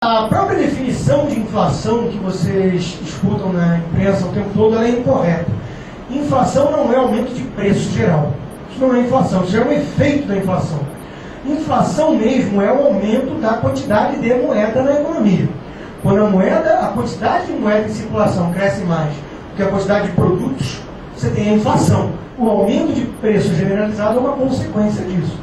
A própria definição de inflação que vocês escutam na imprensa o tempo todo, ela é incorreta. Inflação não é aumento de preço geral. Isso não é inflação, isso é um efeito da inflação. Inflação mesmo é o aumento da quantidade de moeda na economia. Quando a quantidade de moeda em circulação cresce mais do que a quantidade de produtos, você tem a inflação. O aumento de preço generalizado é uma consequência disso.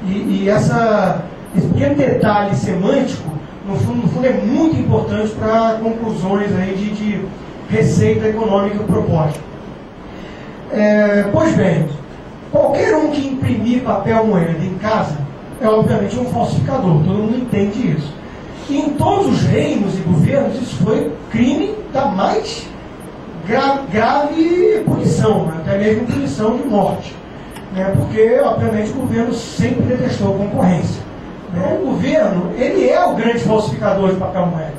E esse pequeno detalhe semântico, no fundo é muito importante para conclusões aí de receita econômica proposta. Pois bem, qualquer um que imprimir papel moeda em casa é obviamente um falsificador, todo mundo entende isso. E em todos os reinos e governos isso foi crime da mais grave punição, até mesmo punição de morte. Porque, obviamente, o governo sempre detestou a concorrência. O governo, ele é o grande falsificador de papel moeda.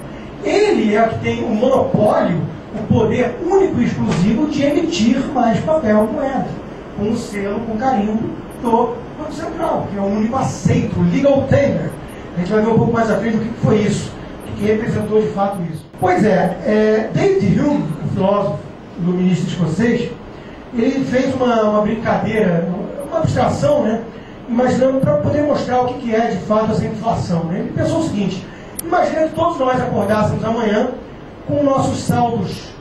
Ele é o que tem o monopólio, o poder único e exclusivo de emitir mais papel moeda, com o selo, com carimbo do Banco Central, que é o único aceito, o legal tender. A gente vai ver um pouco mais à frente o que foi isso, o que representou de fato isso. Pois David Hume, o filósofo iluminista escocês, ele fez uma brincadeira, uma abstração, imaginando para poder mostrar o que é de fato essa inflação. Ele pensou o seguinte: imagina que todos nós acordássemos amanhã com nossos saldos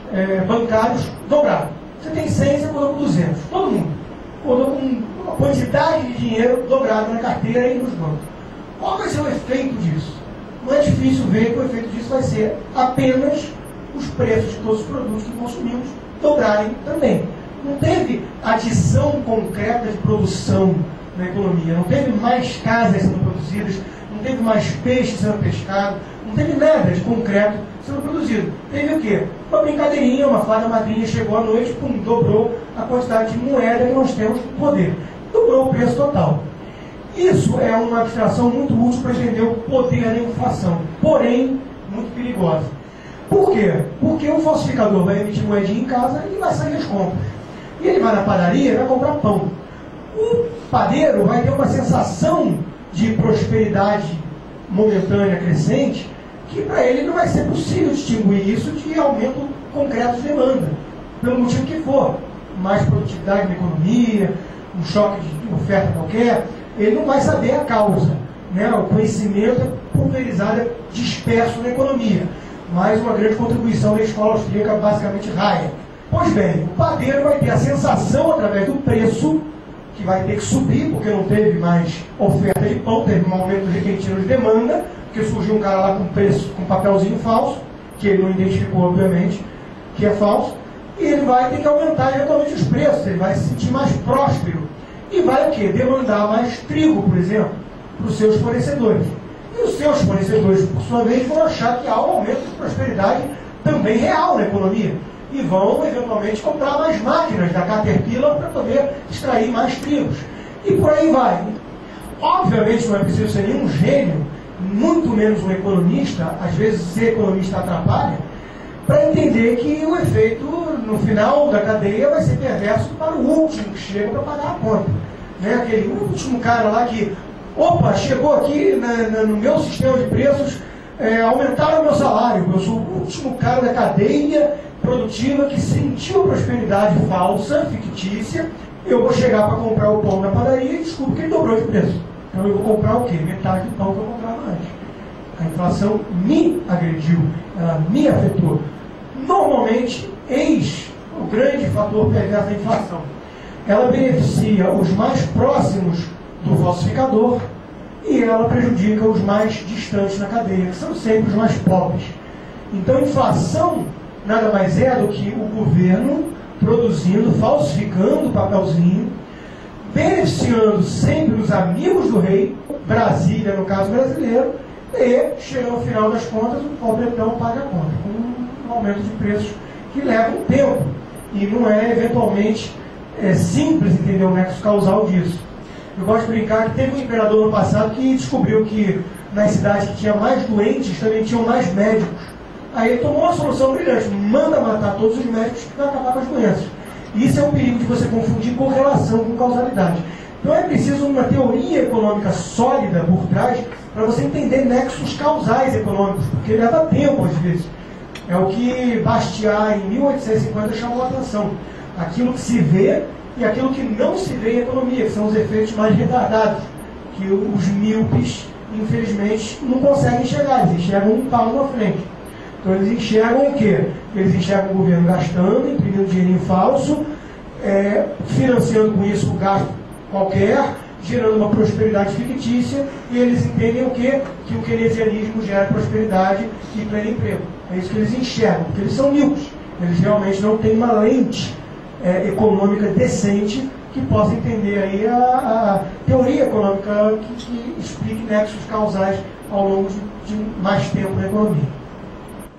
bancários dobrados. Você tem 100, você acordou com 200. Todo mundo acordou com uma quantidade de dinheiro dobrado na carteira e nos bancos. Qual vai ser o efeito disso? Não é difícil ver que o efeito disso vai ser apenas os preços de todos os produtos que consumimos dobrarem também. Não teve adição concreta de produção na economia, não teve mais casas sendo produzidas, não teve mais peixe sendo pescado, não teve nada de concreto sendo produzido. Teve o quê? Uma brincadeirinha, uma fada madrinha chegou à noite, dobrou a quantidade de moeda que nós temos no poder. Dobrou o preço total. Isso é uma abstração muito útil para entender o poder da inflação, porém muito perigosa. Por quê? Porque o falsificador vai emitir moedinha em casa e vai sair as compras. E ele vai na padaria e vai comprar pão. O padeiro vai ter uma sensação de prosperidade momentânea, crescente, que para ele não vai ser possível distinguir isso de aumento concreto de demanda, pelo motivo que for. Mais produtividade na economia, um choque de oferta qualquer, ele não vai saber a causa. O conhecimento é pulverizado, é disperso na economia. Mais uma grande contribuição da escola austríaca, basicamente Hayek. Pois bem, o padeiro vai ter a sensação, através do preço, que vai ter que subir, porque não teve mais oferta de pão, teve um aumento repentino de demanda, porque surgiu um cara lá com preço, com papelzinho falso, que ele não identificou, obviamente, que é falso, e ele vai ter que aumentar eventualmente os preços, ele vai se sentir mais próspero. E vai o quê? Demandar mais trigo, por exemplo, para os seus fornecedores. E os seus fornecedores, por sua vez, vão achar que há um aumento de prosperidade também real na economia. E vão, eventualmente, comprar mais máquinas da Caterpillar para poder extrair mais trigos. E por aí vai. Obviamente não é preciso ser nenhum gênio, muito menos um economista, às vezes ser economista atrapalha, para entender que o efeito, no final da cadeia, vai ser perverso para o último que chega para pagar a conta. Aquele último cara lá que, opa, chegou aqui no meu sistema de preços, aumentaram o meu salário, eu sou o último cara da cadeia produtiva que sentiu a prosperidade falsa, fictícia, eu vou chegar para comprar o pão na padaria e descubro que ele dobrou de preço. Então eu vou comprar o quê? Metade do pão que eu comprava antes. A inflação me agrediu, ela me afetou. Normalmente, eis o grande fator perverso da inflação. Ela beneficia os mais próximos do falsificador e ela prejudica os mais distantes na cadeia, que são sempre os mais pobres. Então, inflação nada mais é do que o governo produzindo, falsificando o papelzinho, beneficiando sempre os amigos do rei, Brasília, no caso brasileiro, e chega no final das contas, o pobretão paga a conta, com um aumento de preços que leva um tempo. E não é, eventualmente, simples entender o nexo causal disso. Eu gosto de brincar que teve um imperador no passado que descobriu que nas cidades que tinha mais doentes, também tinham mais médicos. Aí ele tomou uma solução brilhante, manda matar todos os médicos que vai acabar com as doenças. Isso é um perigo de você confundir correlação com causalidade. Então é preciso uma teoria econômica sólida por trás para você entender nexos causais econômicos, porque leva tempo às vezes. É o que Bastiat, em 1850, chamou a atenção. Aquilo que se vê e aquilo que não se vê em economia, que são os efeitos mais retardados, que os míopes, infelizmente, não conseguem enxergar, eles enxergam um palmo à frente. Então eles enxergam o quê? Eles enxergam o governo gastando, imprimindo dinheirinho falso, financiando com isso um gasto qualquer, gerando uma prosperidade fictícia, e eles entendem o quê? Que o keynesianismo gera prosperidade e pleno emprego. É isso que eles enxergam, porque eles são míopes. Eles realmente não têm uma lente econômica decente que possa entender aí a teoria econômica que explique nexos causais ao longo de mais tempo na economia.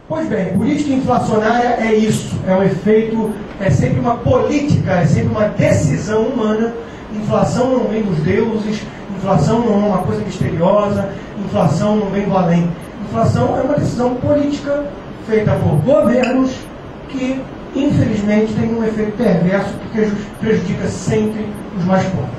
Pois bem, política inflacionária é isso, é um efeito, é sempre uma política, é sempre uma decisão humana. Inflação não vem dos deuses, inflação não é uma coisa misteriosa, inflação não vem do além. Inflação é uma decisão política feita por governos que, infelizmente, tem um efeito perverso porque prejudica sempre os mais pobres.